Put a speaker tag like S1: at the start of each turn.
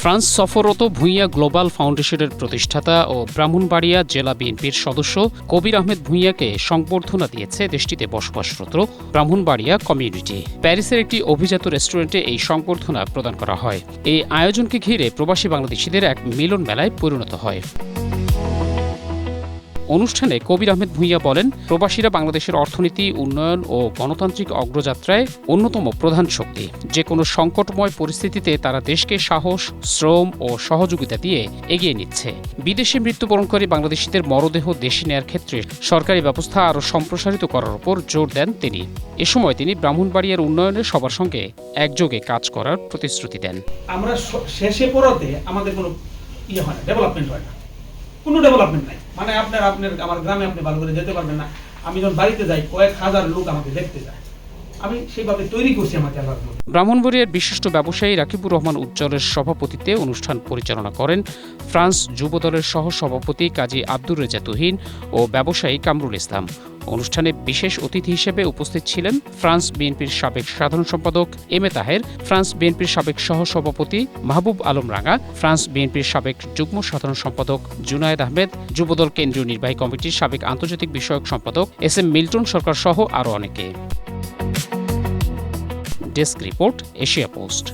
S1: France সফররত Bhuiyan global ফাউন্ডেশনের প্রতিষ্ঠাতা ও ব্রাহ্মণবাড়িয়া জেলা বিএনপির সদস্য কবির আহমেদ ভূঁইয়াকে সংবর্ধনা দিয়েছে দেশটিতে বসবাসরত ব্রাহ্মণবাড়িয়া কমিউনিটি। প্যারিসের একটি অভিজাত রেস্টুরেন্টে এই সংবর্ধনা প্রদান করা হয়। এই আয়োজনকে ঘিরে প্রবাসী বাংলাদেশিদের এক মিলন মেলায় পরিণত হয়। অনুষ্ঠানে কবির আহমেদ ভূঁইয়া বলেন, প্রবাসীরা বাংলাদেশের অর্থনীতি, উন্নয়ন ও গণতান্ত্রিক অগ্রযাত্রায় অন্যতম প্রধান শক্তি। যে কোনো সংকটময় পরিস্থিতিতে তারা দেশকে সাহস, শ্রম ও সহযোগিতা দিয়ে এগিয়ে নিচ্ছে। বিদেশে মৃত্যুবরণকারী বাংলাদেশিদের মরদেহ দেশে নেয়ার ক্ষেত্রে সরকারি ব্যবস্থা আরও সম্প্রসারিত করার উপর জোর দেন তিনি। এ সময় তিনি ব্রাহ্মণবাড়িয়ার উন্নয়নে সবার সঙ্গে একযোগে কাজ করার প্রতিশ্রুতি দেন।
S2: আমরা শেষে পড়াতে আমাদের কোনো হয় না, ডেভেলপমেন্ট হয় না, কোনো ডেভেলপমেন্ট নাই। মানে আপনার আমার গ্রামে আপনি ভালো করে যেতে পারবেন না। আমি যখন বাড়িতে যাই, কয়েক হাজার লোক আমাকে দেখতে যায়। আমি সেইভাবে তৈরি করছি আমার জেলার মধ্যে।
S1: ব্রাহ্মণবাড়িয়ার বিশিষ্ট ব্যবসায়ী রাকিবুর রহমান উজ্জ্বলের সভাপতিত্বে অনুষ্ঠান পরিচালনা করেন ফ্রান্স যুবদলের সহ সভাপতি কাজী আব্দুর রেজা তুহিন ও ব্যবসায়ী কামরুল ইসলাম। অনুষ্ঠানে বিশেষ অতিথি হিসেবে উপস্থিত ছিলেন ফ্রান্স বিএনপির সাবেক সাধারণ সম্পাদক এম এ তাহের, ফ্রান্স বিএনপির সাবেক সহসভাপতি মাহবুব আলম রাঙা, ফ্রান্স বিএনপির সাবেক যুগ্ম সাধারণ সম্পাদক জুনায়েদ আহমেদ, যুবদল কেন্দ্রীয় নির্বাহী কমিটির সাবেক আন্তর্জাতিক বিষয়ক সম্পাদক এস এম মিল্টন সরকার সহ আরও অনেকে। Desk report, Asia post.